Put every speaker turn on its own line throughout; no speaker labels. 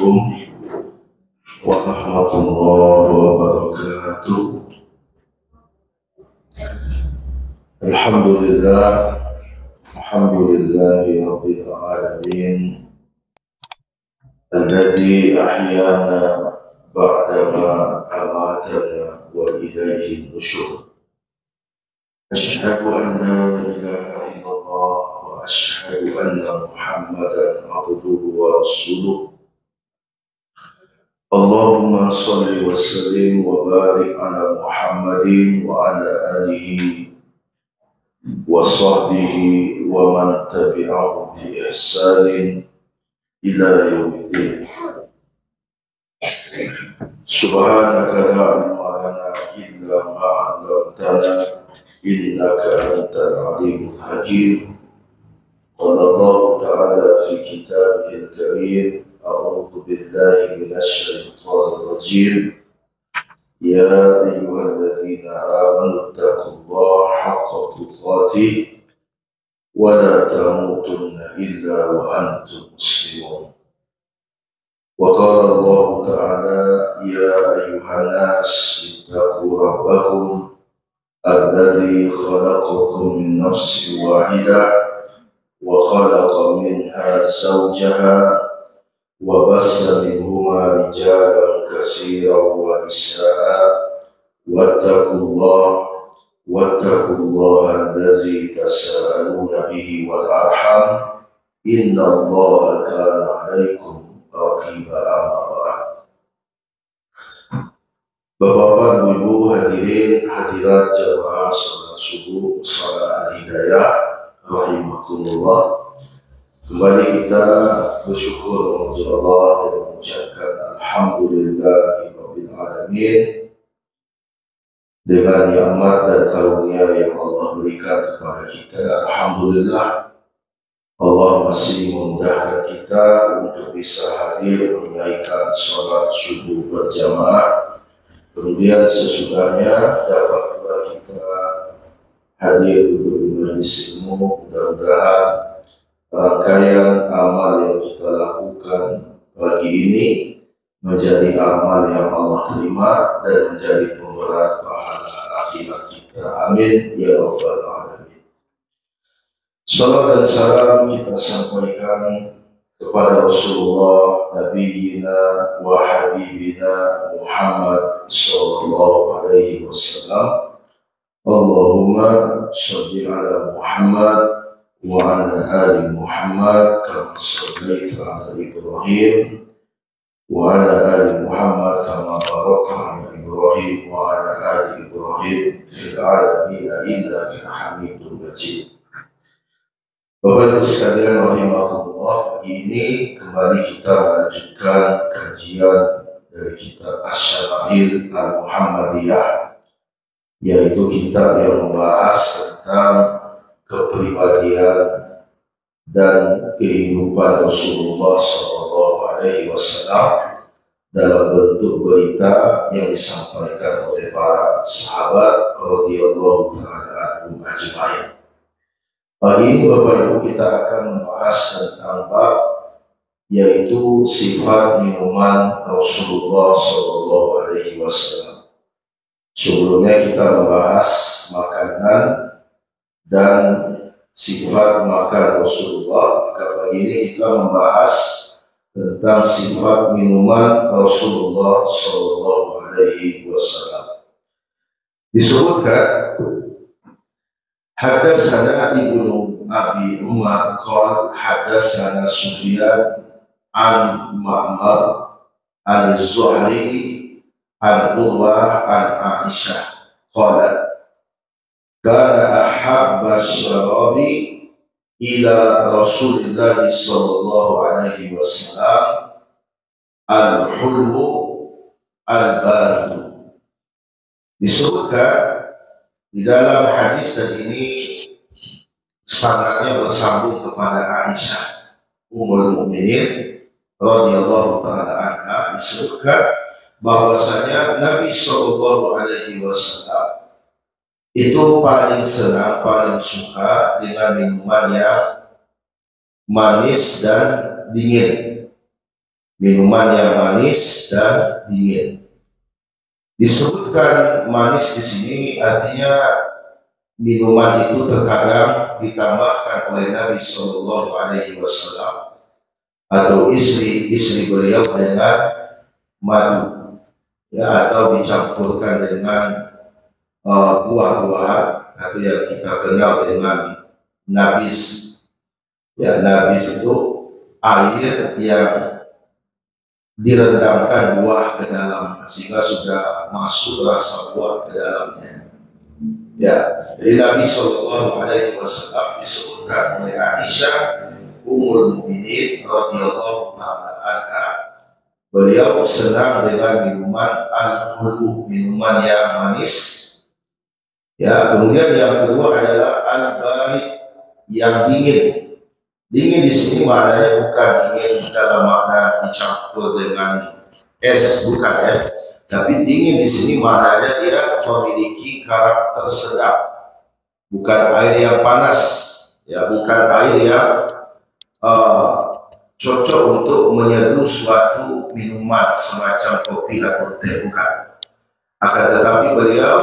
Assalamualaikum warahmatullahi wabarakatuh. Alhamdulillahi rabbil alamin alladzi ahyana ba'dama amatana wa ilaihi nusyur. Asyhadu an la ilaha illallah wa asyhadu anna Muhammadan abduhu wa rasuluh. Allahumma salli wa sallim wa barik ala Muhammadin wa ala alihi wa sahbihi wa man tabi'ahu bi ihsanin ila yaumiddin. Subhanaka la ilma lana illa ma 'allamtana innaka antal alimul hakim. Qala Allah ta'ala fi kitabihil karim, a'udzu billahi minasy syaithanir rajim. Ya ayyuhalladzina amanu taqullaha haqqa tuqatih wa la tamutunna illa wa antum muslimun. Wa qala Allah ta'ala ya ayyuhan nas ittaqu rabbakum alladzi khalaqakum min nafsin wahidah wa khalaqa minha zawjaha wa bassa minhuma rijalan katsiran wa nisaa'a wattaqullaha allazi tasaaluna bihi wal arham innallaha kana 'alaikum raqiba. Amma ba'd. Bapak-bapak, ibu, hadirin hadirat jamaah salat subuh salat al-hidayah rahimakumullah. Kembali kita bersyukur kepada Allah dan mengucapkan alhamdulillahirabbil alamin dengan nikmat dan karunia yang Allah berikan kepada kita. Alhamdulillah, Allah masih memudahkan kita untuk bisa hadir menunaikan salat subuh berjamaah. Kemudian sesudahnya dapat pula kita hadir untuk majelis ilmu. Mudah-mudahan rangkaian amal yang kita lakukan pagi ini menjadi amal yang Allah terima dan menjadi pemberat pahala akhirat kita. Amin ya rabbal alamin. Salam dan salam kita sampaikan kepada Rasulullah Nabiyina wa Habibina Muhammad sallallahu alaihi wasallam. Allahumma sholli ala Muhammad wa ala ali Muhammad kama shallaita ala Ibrahim wa ala ali Muhammad kama barakta ala Ibrahim wa ala ali Ibrahim fil alamin innaka Hamidum Majid. Bapak Ibu sekalian rahimakumullah, pagi ini kembali kita melanjutkan kajian dari kitab Asy-Syama'il Al-Muhammadiyah, yaitu kitab yang membahas tentang kepribadian dan kehidupan Rasulullah SAW dalam bentuk berita yang disampaikan oleh para sahabat radhiyallahu ta'ala anhum ajma'in. Pagi ini Bapak Ibu kita akan membahas tentang bab yaitu sifat minuman Rasulullah SAW. Sebelumnya kita membahas makanan dan sifat makan Rasulullah, maka pagi ini kita membahas tentang sifat minuman Rasulullah SAW. Disebutkan hadatsana Ibnu Abi Umar qala hadatsana Sufyan an Ma'mar al-Zuhri an Urwah an Aisyah qala kana ahabba syarabi ila Rasulillah sallallahu alaihi wasallam al-hulmu al-barid. Disebutkan di dalam hadis dan ini sanadnya bersambung kepada Aisyah Ummul Mukminin radhiyallahu taala anha. Disebutkan bahwasanya Nabi sallallahu alaihi wasallam itu paling senang, paling suka dengan minuman yang manis dan dingin. minuman yang manis dan dingin. Disebutkan manis di sini artinya minuman itu terkadang ditambahkan oleh Nabi Shallallahu Alaihi Wasallam atau istri-istri beliau dengan madu, ya, atau dicampurkan dengan buah-buahan atau yang kita kenal dengan nabis. Ya, nabis itu air yang direndamkan buah ke dalam sehingga sudah masuk rasa buah ke dalamnya. Ya, jadi Nabi Shallallahu Alaihi Wasallam disebutkan oleh Aisyah Ummul Mukminin radhiyallahu taala anha, beliau senang dengan minuman al-hulu, minuman yang manis. Ya, kemudian yang kedua adalah al-barid, yang dingin. Dingin di sini maknanya bukan dingin dalam makna dicampur dengan es, bukan ya. Tapi dingin di sini maknanya dia memiliki karakter sedap, bukan air yang panas, ya, bukan air yang cocok untuk menyeduh suatu minuman semacam kopi atau teh, bukan. Akan tetapi beliau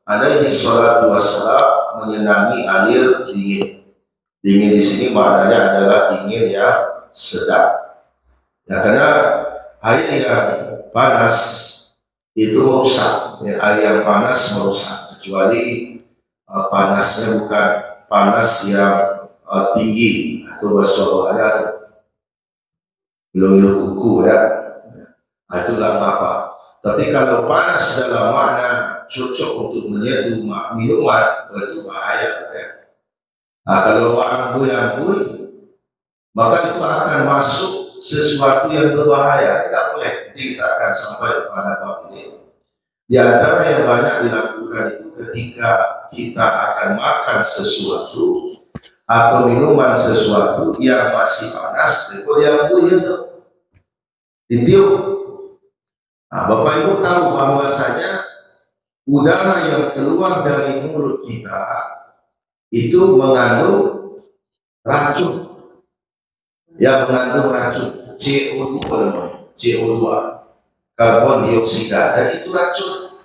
alaihi salatu wassalam menyenangi air dingin. Dingin di sini maknanya adalah dingin yang sedap. Ya, karena air yang panas itu merusak. Ya, air yang panas merusak, kecuali panasnya bukan panas yang tinggi atau bahasa bawahnya gilu-gilu kuku, ya. Nah, itulah apa. Tapi kalau panas dalam makna cocok untuk menyeduh minuman, itu bahaya, ya. Nah, kalau ambui-ambui, maka itu akan masuk sesuatu yang berbahaya. Tidak boleh. Jadi kita akan sampai kepada bab ini. Di antara yang banyak dilakukan itu ketika kita akan makan sesuatu atau minuman sesuatu yang masih panas, itu diambui itu, ditiup. Nah, Bapak Ibu tahu bahwasanya udara yang keluar dari mulut kita itu mengandung racun, yang mengandung racun CO2, karbon dioksida, dan itu racun.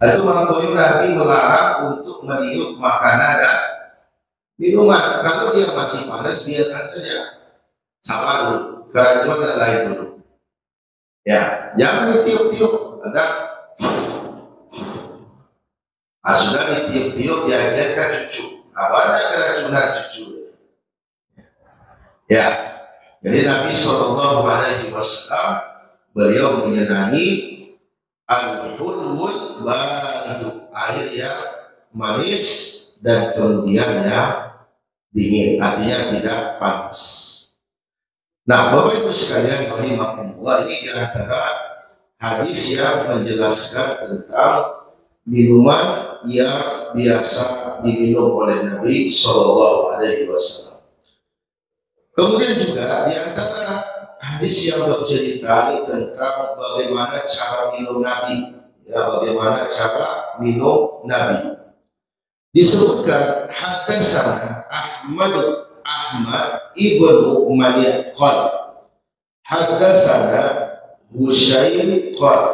Itu makanya Nabi melarang untuk meniup makanan dan minuman. Kalau dia masih panas, biarkan saja, sabar dulu, keracunan dan lain dulu. Ya, jangan ditiup-tiup, agar sudah ditiup-tiup, diajarkan cucu. Banyak keracunan cucu. Ya, jadi Nabi Shallallahu Alaihi Wasallam beliau menyenangi al-hulwul baridu, air yang manis dan kemudian yang dingin, artinya tidak panas. Nah, Bapak Ibu sekalian rahimakumullah, ini di antara hadis yang menjelaskan tentang minuman yang biasa diminum oleh Nabi Shallallahu Alaihi Wasallam. Kemudian juga di antara hadis yang bercerita tentang bagaimana cara minum Nabi, ya, bagaimana cara minum Nabi. Disebutkan hadatsana Ahmad ibnu Mani' qala hadatsana Husain qala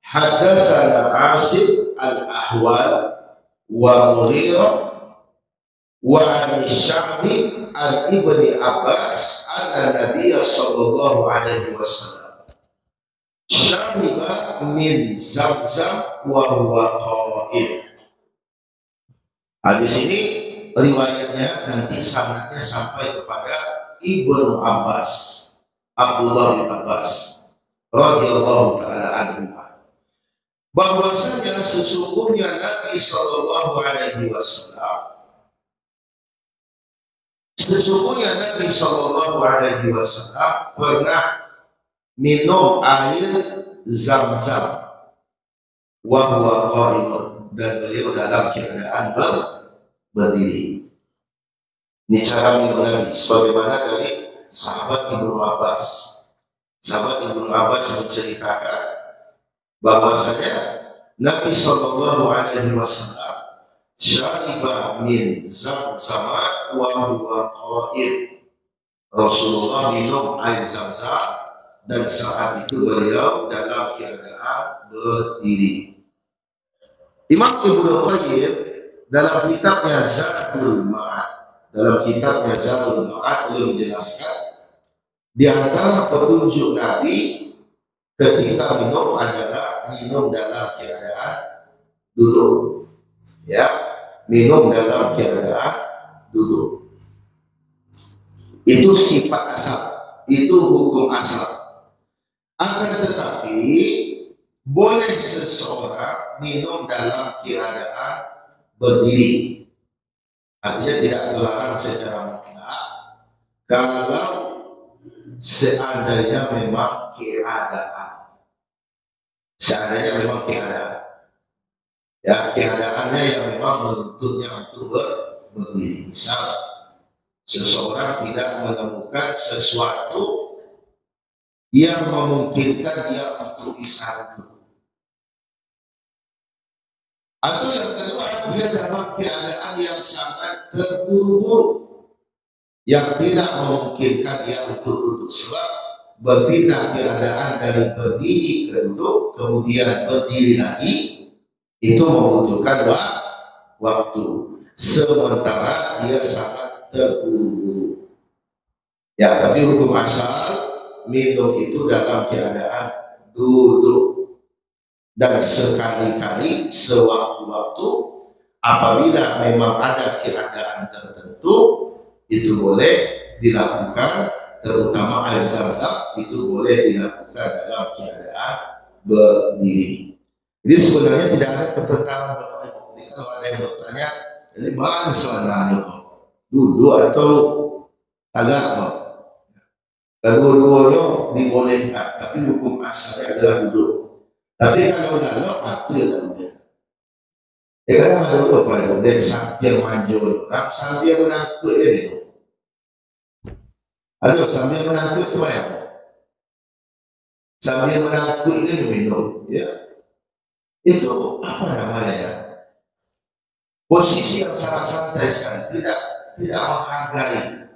hadatsana Asim al-Ahwal wa Mughirah wa an-Sya'bi an Ibni Abbas anna Nabiy sallallahu alaihi wasallam syariba min Zamzam wa huwa qa'im. Di sini riwayatnya nanti sanadnya sampai kepada Ibnu Abbas, Abdullah bin Abbas radhiyallahu taala anhu, bahwasanya sesungguhnya Nabi Shallallahu Alaihi Wasallam pernah minum air Zam-Zam wa huwa qa'imun, dan beliau dalam keadaan berdiri. Ini cara minum Nabi sebagaimana dari sahabat Ibnu Abbas. Sahabat Ibnu Abbas menceritakan bahwasanya Nabi Shallallahu Alaihi Wasallam syariba min Zamzam wa huwa qa'im. Rasulullah minum air Zam-Zam dan saat itu beliau dalam keadaan berdiri. Imam Ibnu Qayyim dalam kitabnya Zadul Ma'ad, beliau menjelaskan di antara petunjuk Nabi ketika minum adalah minum dalam keadaan duduk, ya, minum dalam keadaan duduk. Itu sifat asal, itu hukum asal. Akan tetapi boleh seseorang minum dalam keadaan berdiri, artinya tidak terlarang secara mutlak kalau seandainya memang keadaan, ya, keadaannya yang memang menuntutnya untuk berdiri. Misal seseorang tidak menemukan sesuatu yang memungkinkan dia untuk isyarat. Atau yang kedua, dia dalam keadaan yang sangat terburu-buru, yang tidak memungkinkan dia untuk duduk, sebab berpindah keadaan dari berdiri ke duduk, kemudian berdiri lagi, itu membutuhkan waktu. Sementara dia sangat terburu-buru. Ya, tapi hukum asal minum itu dalam keadaan duduk. Dan sekali-kali sewaktu-waktu apabila memang ada keadaan tertentu itu boleh dilakukan, terutama air Zam-Zam itu boleh dilakukan dalam keadaan berdiri. Jadi sebenarnya tidak ada pertentangan Bapak Ibu. Jadi kalau ada yang bertanya, ini mana sebenarnya duduk atau tagak, kedua-duanya dibolehkan, tapi hukum asalnya adalah duduk. Tapi kalau lalok, itu ya namanya. Ya kadang ada apa ya, dan sambil manjur, sambil menangkut ini. Ada sambil menangkut itu ya. Sambil menangkut ini minum, ya. Itu apa namanya ya? Posisi yang sangat santai sekali, tidak menghargai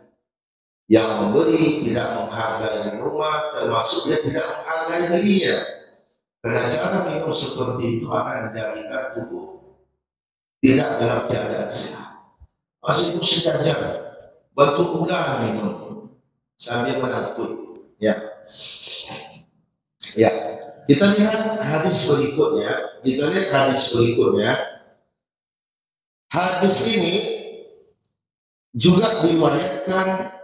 yang memberi, tidak menghargai minuman, termasuk dia tidak menghargai dirinya. Karena cara minum seperti itu akan menjadikan tubuh tidak dalam keadaan sehat. Masih saja bantu ulang minum sambil menangkut. Ya, ya. Kita lihat hadis berikutnya. Hadis ini juga diriwayatkan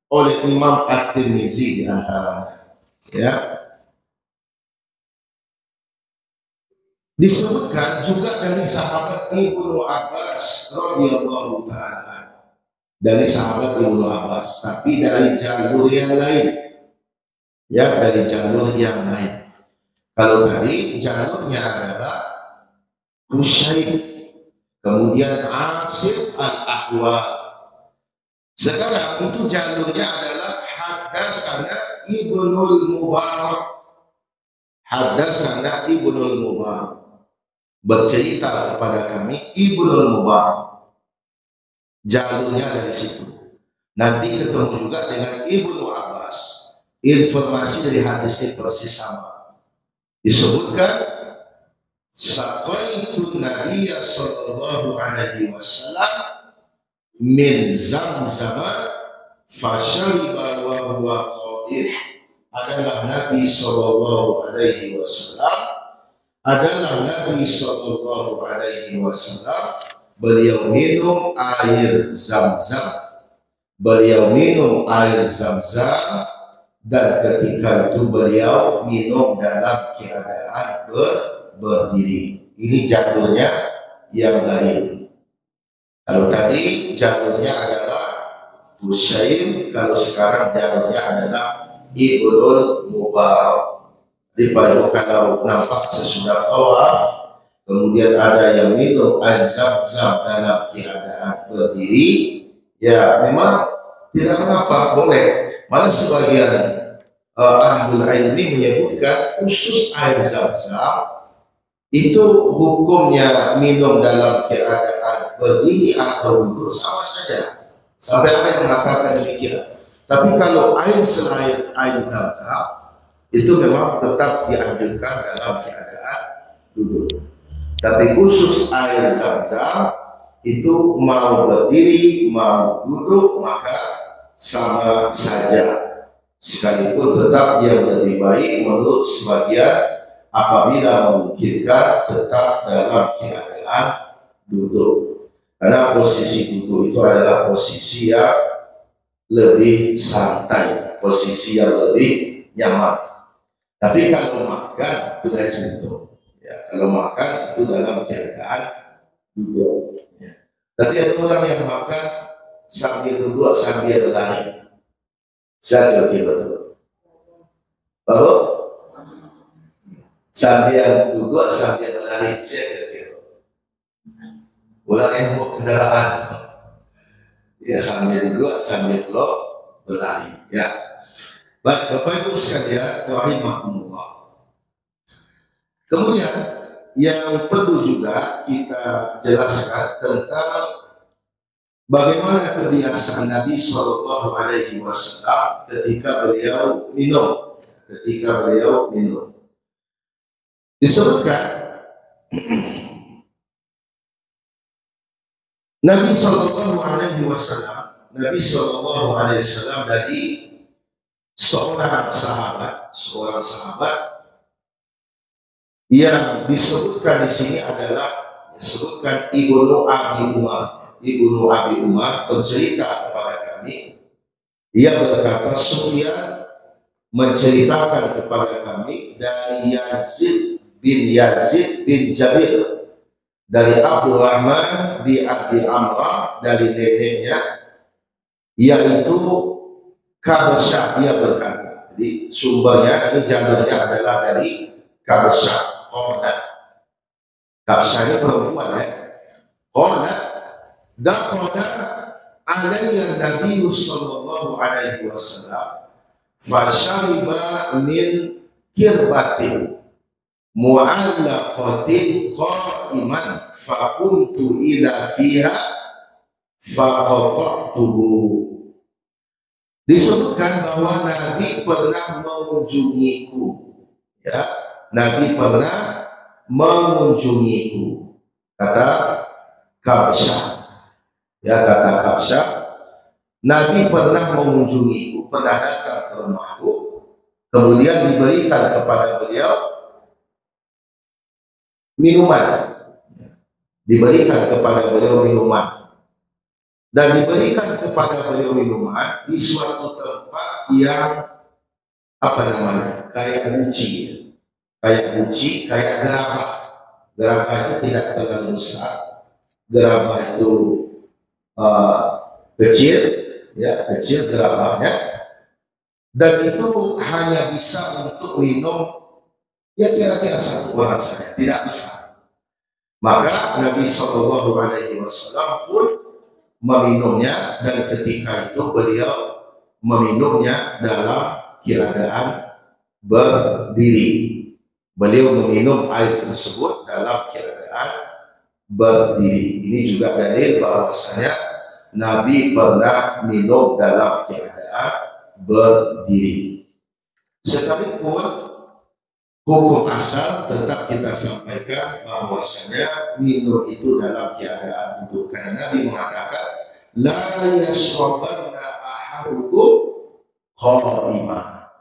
oleh Imam At-Tirmizi di antaranya. Ya. Disebutkan juga dari sahabat Ibnu Abbas radhiyallahu ta'ala, dari sahabat Ibnu Abbas, tapi dari jalur yang lain, ya, dari jalur yang lain. Kalau tadi jalurnya adalah Husain, kemudian Asif al-Ahwa. Sekarang itu jalurnya adalah Haddatsana Ibnul Mubarak, bercerita kepada kami Ibnul Mubarak. Jalurnya dari situ. Nanti ketemu juga dengan Ibnu Abbas. Informasi dari hadis ini persis sama. Disebutkan saqaitu Nabiyya sallallahu alaihi wasallam min Zamzam fashariba wa huwa qa'id. Adalah Nabi sallallahu alaihi wasallam, beliau minum air Zam-Zam, dan ketika itu beliau minum dalam keadaan berdiri. Ini jalurnya yang lain. Kalau tadi jalurnya adalah Husain, kalau sekarang jalurnya adalah Ibnul Mubarak. Jadi kalau nampak sesudah tawaf, kemudian ada yang minum air Zam-Zam dalam keadaan berdiri, ya memang tidak mengapa, boleh. Malah sebagian ahlul ilmi menyebutkan khusus air Zam-Zam itu hukumnya minum dalam keadaan berdiri atau duduk sama saja. Sampai ada yang mengatakan demikian. Tapi kalau air selain air zam-zam itu memang tetap dianjurkan dalam keadaan duduk. Tapi khusus air zam-zam itu mau berdiri mau duduk maka sama saja. Sekalipun tetap yang lebih baik menurut sebagian apabila memungkinkan tetap dalam keadaan duduk. Karena posisi duduk itu adalah posisi yang lebih santai, posisi yang lebih nyaman. Tapi kalau makan itu lain cerita. Ya, kalau makan itu dalam keadaan duduk. Ya. Tapi ada orang yang makan sambil duduk sambil lari. Saya kira itu. Baru sambil duduk sambil lari. Saya kira. Orang yang bawa kendaraan. Ya sambil duduk sambil berlari. Ya. Baik, Bapak Ibu sekalian, rahimahumullah. Kemudian yang perlu juga kita jelaskan tentang bagaimana kebiasaan Nabi Shallallahu Alaihi Wasallam ketika beliau minum. Disebutkan Nabi Shallallahu Alaihi Wasallam dari seorang sahabat yang disebutkan di sini adalah disebutkan Ibnu Abi Umar bercerita kepada kami, ia berkata Sufyan menceritakan kepada kami dari Yazid bin Jabir dari Abdurrahman bin Abi Amrah dari neneknya yaitu Kabsyah. Dia berkata, jadi sumbernya ini jalurnya adalah dari Kabsyah. Kabsyah ini perempuan ya. Dakhala alayya Nabi sallallahu alaihi wasallam fashariba min kirbatin mu'allaqatin qa'iman faqumtu ila fiha faqata'tuhu. Disebutkan bahwa Nabi pernah mengunjungiku, ya, Nabi pernah mengunjungiku, kata Kabsyah. Ya, kata Kabsyah, Nabi pernah mengunjungiku, pernah datang ke rumahku, kemudian diberikan kepada beliau minuman, dan diberikan kepada beliau minuman di suatu tempat yang kayak guci, kayak gerabah. Gerabah itu tidak terlalu besar, gerabah itu kecil gerabahnya, dan itu hanya bisa untuk minum ya kira-kira satu orang saja, tidak bisa. Maka Nabi Shallallahu Alaihi Wasallam pun meminumnya, dan ketika itu beliau meminumnya dalam keadaan berdiri. Beliau meminum air tersebut dalam keadaan berdiri. Ini juga dalil bahwasanya Nabi pernah minum dalam keadaan berdiri. Sekalipun hukum asal tetap kita sampaikan bahwasanya minum itu dalam keadaan duduk, karena Nabi mengatakan la yashrabanna ahadukum qa'ima.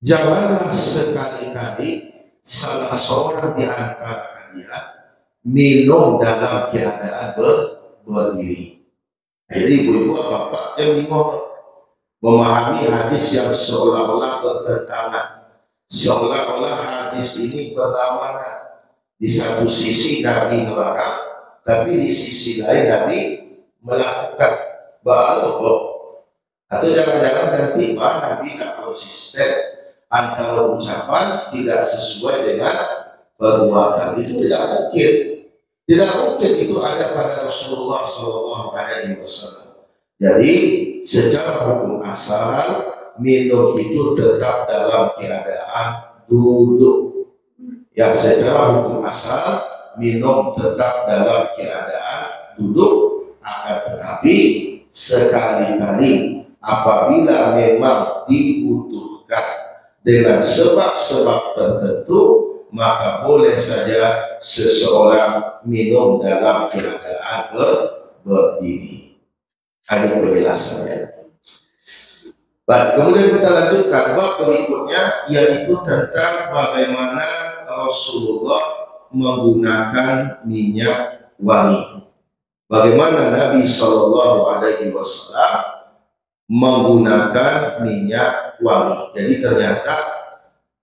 Janganlah sekali-kali salah seorang di antara kalian minum dalam keadaan berdiri. Jadi ibu-ibu bapak yang memahami hadis yang seolah-olah bertentangan, seolah-olah hadis ini berlawanan. Di satu sisi Nabi melarang, tapi di sisi lain Nabi melakukan. Atau jangan-jangan nanti Nabi tidak konsisten antara ucapan tidak sesuai dengan perbuatan. Itu tidak mungkin. Tidak mungkin itu ada pada Rasulullah SAW. Jadi secara hukum asal minum itu tetap dalam keadaan duduk. Yang secara hukum asal minum tetap dalam keadaan duduk, akan tetapi sekali-kali apabila memang dibutuhkan dengan sebab-sebab tertentu, maka boleh saja seseorang minum dalam keadaan berdiri. Ada penjelasannya. Baik, kemudian kita lanjutkan bab berikutnya, yaitu tentang bagaimana Rasulullah menggunakan minyak wangi. Bagaimana Nabi Shallallahu Alaihi Wasallam menggunakan minyak wangi. Jadi ternyata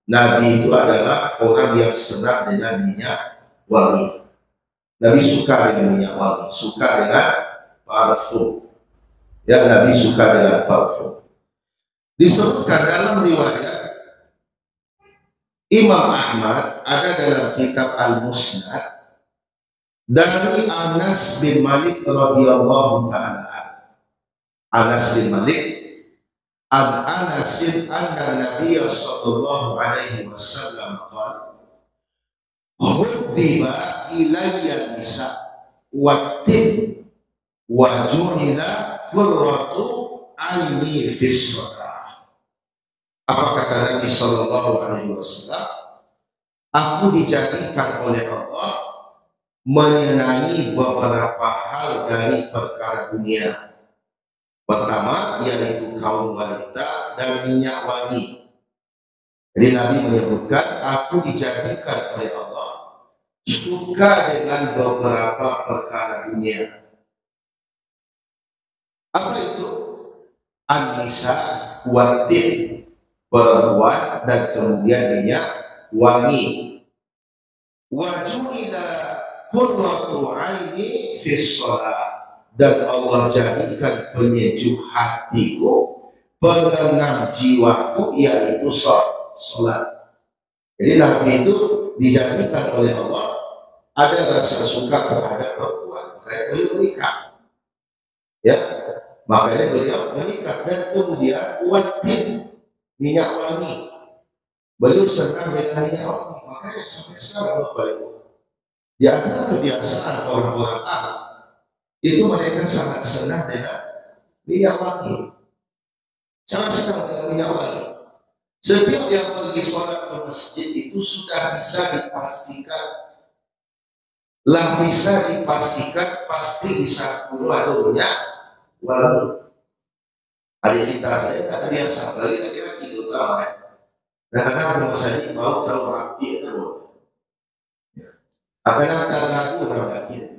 Nabi itu adalah orang yang senang dengan minyak wangi. Nabi suka dengan minyak wangi, suka dengan parfum. Ya, Nabi suka dengan parfum. Disebutkan dalam riwayat Imam Ahmad, ada dalam kitab Al-Musnad, dari Anas bin Malik radhiyallahu ta'ala. Anas bin Malik, an Anasin anna Nabiy sallallahu alaihi wasallam qala hubbiba ilayya nisa wattin wa ju'ila qurratu aini fi shalah. Apa kata Nabi sallallahu alaihi wasallam? Aku dijadikan oleh Allah menyenangi beberapa hal dari perkara dunia. Pertama, yaitu kaum wanita dan minyak wangi. Jadi Nabi menyebutkan, aku dijadikan oleh Allah suka dengan beberapa perkara dunia. Apa itu? An-nisa, watin, perempuan, dan kemudian minyak wangi. Waju'ila qurratu aini fi shalah. Dan Allah jadikan penyejuk hatiku, penenang jiwaku, yaitu sholat. Jadi Nabi itu dijadikan oleh Allah ada rasa suka terhadap perempuan, makanya beliau menikah. Ya, makanya beliau menikah. Dan kemudian watin, minyak wangi, beliau senang dengan minyak wangi. Makanya sampai sekarang Bapak Ibu, di antara kebiasaan orang-orang Arab itu mereka sangat senang dengan minyak wangi, sangat senang dengan minyak wangi. Setiap yang pergi sholat ke masjid itu sudah bisa dipastikan pasti bisa atau minyak wangi. Adik kita saya kata biasa, lagi itu ramai. Nah, karena kalau saya mau tahu rapi itu, akan ada lagu rapi.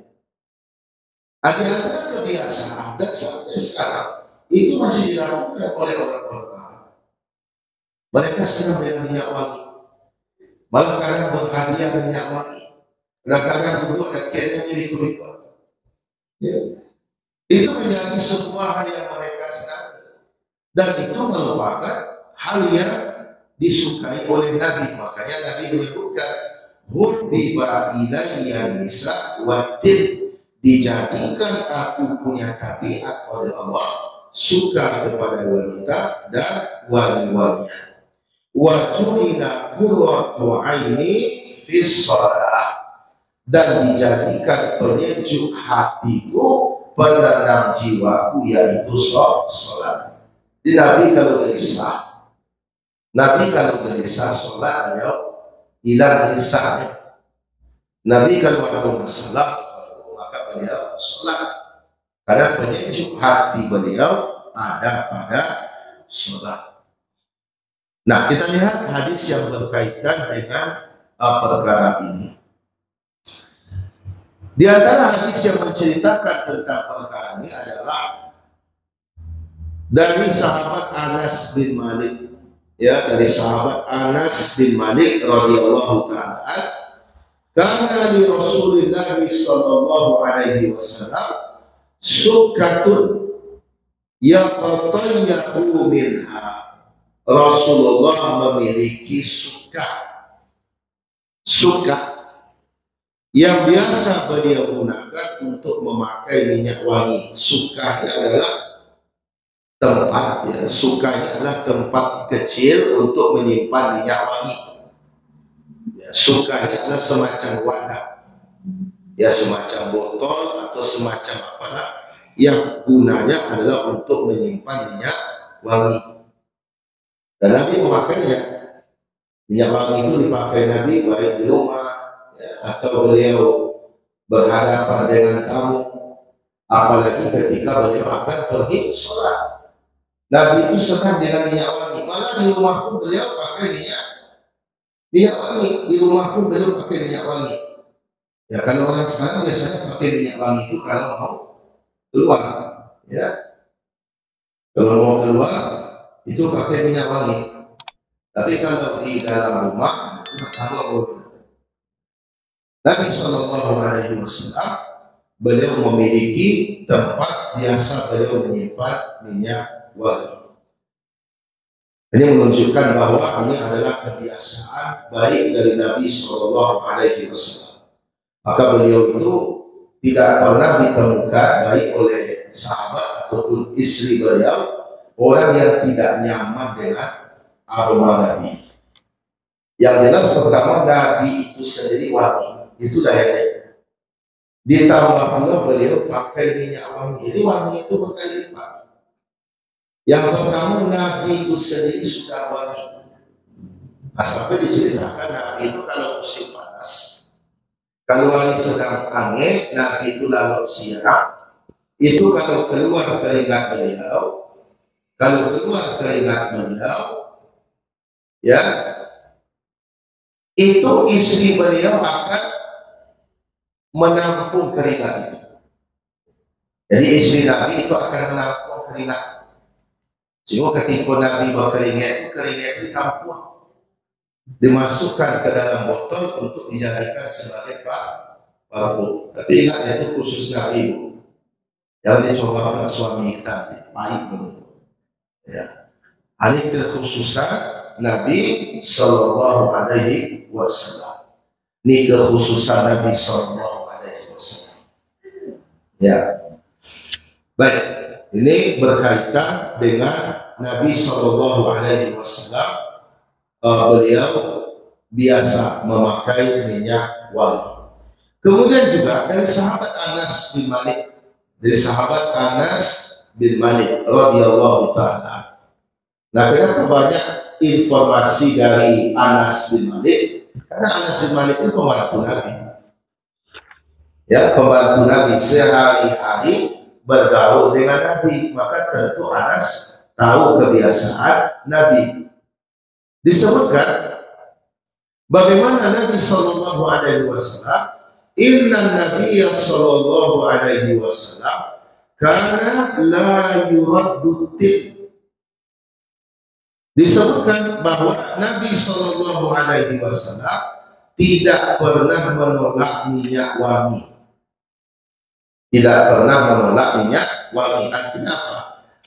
Ada kebiasaan dan sampai sekarang itu masih dilakukan oleh orang-orang Arab. Mereka senang dengan minyak wangi, malah kadang berhadiah minyak wangi. Kadang-kadang duduk dan kayaknya milik-milik. Ya. Itu menjadi sebuah hal yang mereka senangi, dan itu merupakan hal yang disukai oleh Nabi. Makanya Nabi menyebutkan hubbiba ilayya nisa watin, dijadikan aku punya tabiat oleh Allah suka kepada wanita dan wangi-wangian. Wa ju'ila qurratu aini fi shalah, dan dijadikan penyejuk hatiku, penenang jiwaku, yaitu sholat. Di Nabi kalau gelisah sholat, beliau hilang gelisahnya. Nabi kalau ada masalah, maka beliau sholat, karena penyejuk hati beliau ada pada sholat. Nah, kita lihat hadis yang berkaitan dengan perkara ini. Di antara hadis yang menceritakan tentang perkara ini adalah dari sahabat Anas bin Malik, ya, dari sahabat Anas bin Malik radhiyallahu ta'ala, karena di Rasulullah sallallahu alaihi wasallam sukatun yaqtayyahu minha. Rasulullah memiliki suka yang biasa beliau gunakan untuk memakai minyak wangi. Sukanya adalah tempat, ya, sukanya adalah tempat kecil untuk menyimpan minyak wangi. Ya, sukanya adalah semacam wadah, ya, semacam botol atau semacam apalah yang gunanya adalah untuk menyimpan minyak wangi. Dan Nabi memakainya. Minyak wangi itu dipakai Nabi baik di rumah ya, atau beliau berhadapan dengan tamu, apalagi ketika beliau akan pergi sholat. Nabi itu senang dengan minyak wangi. Malah di rumah pun beliau pakai minyak wangi. Di rumah pun beliau pakai minyak wangi. Ya kalau orang sekarang biasanya pakai minyak wangi itu kalau mau keluar, ya. Kalau mau keluar itu pakai minyak wangi. Tapi kalau di dalam rumah itu tidak boleh. Nabi Shallallahu Alaihi Wasallam beliau memiliki tempat biasa beliau menyimpan minyak wangi. Ini menunjukkan bahwa ini adalah kebiasaan baik dari Nabi Shallallahu Alaihi Wasallam. Maka beliau itu tidak pernah ditemukan baik oleh sahabat ataupun istri beliau orang yang tidak nyaman dengan aroma Nabi. Yang jelas pertama Nabi itu sendiri wangi. Itu dayanya. Ditambah pula beliau pakai minyak wangi. Jadi wangi itu berkali-kali. Yang pertama Nabi itu sendiri sudah wangi. Sampai diceritakan Nabi itu kalau musim panas, kalau wangi sedang angin, Nabi itu lalu siang. Itu kalau keluar keringat beliau, ya, itu istri beliau akan menampung keringat itu. Jadi istri Nabi itu akan menampung keringat. Sehingga ketika Nabi berkeringat itu ditampung, dimasukkan ke dalam botol untuk dijadikan sebagai parfum. Tapi ingat itu khusus Nabi. Jangan dicoba oleh suami kita, baik begitu. Ya. Ini kekhususan Nabi Sallallahu Alaihi Wasallam. Ini kekhususan Nabi Sallallahu Alaihi Wasallam. Ya, baik. Ini berkaitan dengan Nabi Sallallahu Alaihi Wasallam. Beliau biasa memakai minyak wangi. Kemudian juga dari sahabat Anas bin Malik, radhiyallahu taala. Nah, kenapa banyak informasi dari Anas bin Malik? Karena Anas bin Malik itu pembantu Nabi. Ya, pembantu Nabi sehari-hari bergaul dengan Nabi, maka tentu Anas tahu kebiasaan Nabi. Disebutkan bagaimana Nabi Shallallahu Alaihi Wasallam, Inna Nabiyya Shallallahu Alaihi Wasallam karena la yuraddu tib. Disebutkan bahwa Nabi Shallallahu Alaihi Wasallam tidak pernah menolak minyak wangi. Tidak pernah menolak minyak wangi. Artinya apa?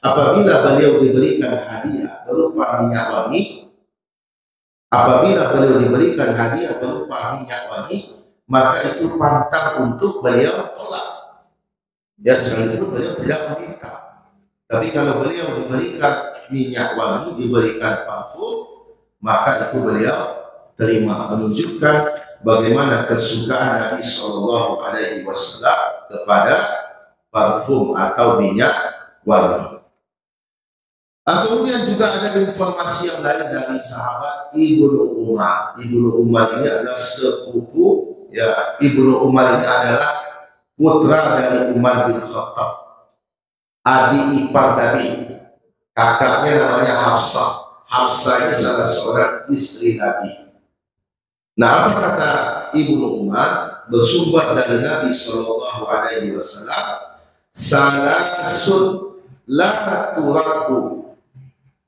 Apabila beliau diberikan hadiah berupa minyak wangi, maka itu pantang untuk beliau tolak. Ya, sekalipun beliau tidak meminta. Tapi kalau beliau diberikan minyak wangi, diberikan parfum, maka itu beliau terima. Menunjukkan bagaimana kesukaan Nabi Shallallahu Alaihi Wasallam kepada parfum atau minyak wangi. Kemudian juga ada informasi yang lain dari sahabat Ibnu Umar. Ibnu Umar ini adalah sepupu, ya, Ibnu Umar ini adalah putra dari Umar bin Khattab, adik ipar Nabi. Kakaknya namanya Hafsah. Hafsah ini salah seorang istri Nabi. Nah, apa kata Ibnu Umar? Bersumber dari Nabi Shallallahu Alaihi Wasallam, salasun la turaddu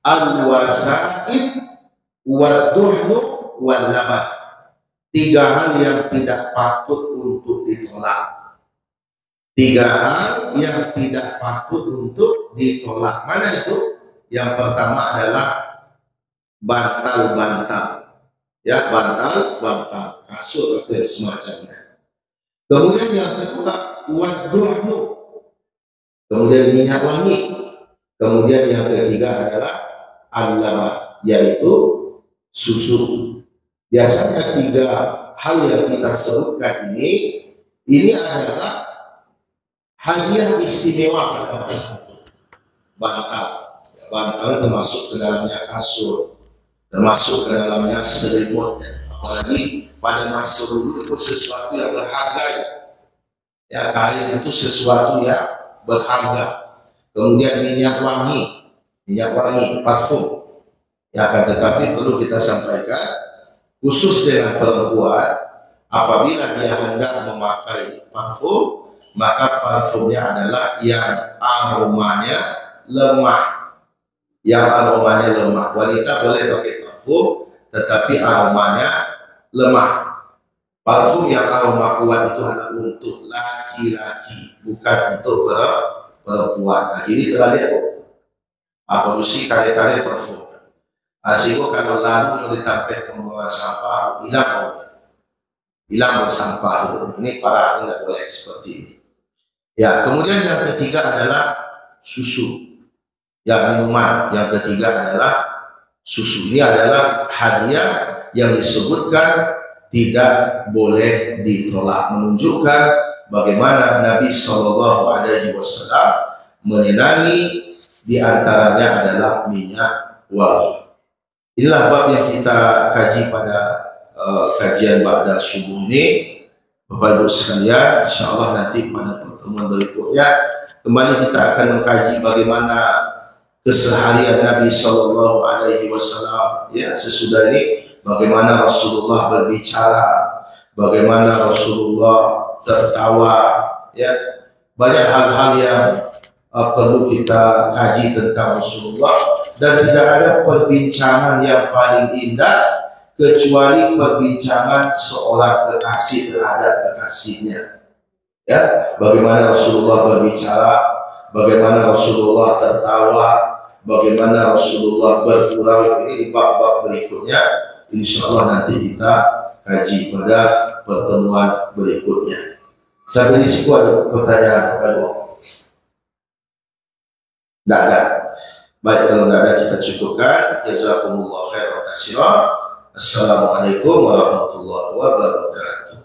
al-wasaid wad-duhnu wal-laban. 3 hal yang tidak patut untuk ditolak. 3 hal yang tidak patut untuk ditolak. Mana itu? Yang pertama adalah bantal-bantal. Ya, bantal-bantal, kasur atau semacamnya. Kemudian yang kedua, wad-duhnu. Kemudian minyak wangi. Kemudian yang ketiga adalah al-laban, yaitu susu. Biasanya 3 hal yang kita sebutkan ini adalah hadiah istimewa pada masa itu. Bantal, ya, bantal termasuk ke dalamnya kasur, termasuk ke dalamnya selimut. Apalagi pada masa dulu itu sesuatu yang berharga. Ya, kain itu sesuatu yang berharga. Kemudian minyak wangi, parfum. Ya, akan tetapi perlu kita sampaikan, khusus dengan perempuan, apabila dia hendak memakai parfum, maka parfumnya adalah yang aromanya lemah. Wanita boleh pakai parfum, tetapi aromanya lemah. Parfum yang aroma kuat itu adalah untuk laki-laki, bukan untuk perempuan. Nah, jadi terlihat apa mesti kali-kali parfum. Asiko kalau lalu ditampil pembawa sampah, hilang sampah. Ini para tidak boleh seperti ini. Ya, kemudian yang ketiga adalah susu. Minuman yang ketiga adalah susu. Ini adalah hadiah yang disebutkan tidak boleh ditolak, menunjukkan bagaimana Nabi SAW menyenangi, diantaranya adalah minyak wangi. Inilah bab yang kita kaji pada kajian ba'da subuh ini. Bapak Ibu sekalian, insya Allah nanti pada pertemuan berikutnya kembali kita akan mengkaji bagaimana keseharian Nabi SAW. Ya, sesudah ini bagaimana Rasulullah berbicara, bagaimana Rasulullah tertawa. Ya, banyak hal-hal yang perlu kita kaji tentang Rasulullah, dan tidak ada perbincangan yang paling indah kecuali perbincangan seorang kekasih terhadap kekasihnya. Ya, bagaimana Rasulullah berbicara, bagaimana Rasulullah tertawa, bagaimana Rasulullah bergurau. Ini di bab-bab berikutnya, insya Allah nanti kita kaji pada pertemuan berikutnya. Sampai di situ ada pertanyaan apa? Tidak ada. Baik, kalau tidak ada kita cukupkan. Jazakumullah khairan katsiran. Assalamualaikum warahmatullahi wabarakatuh.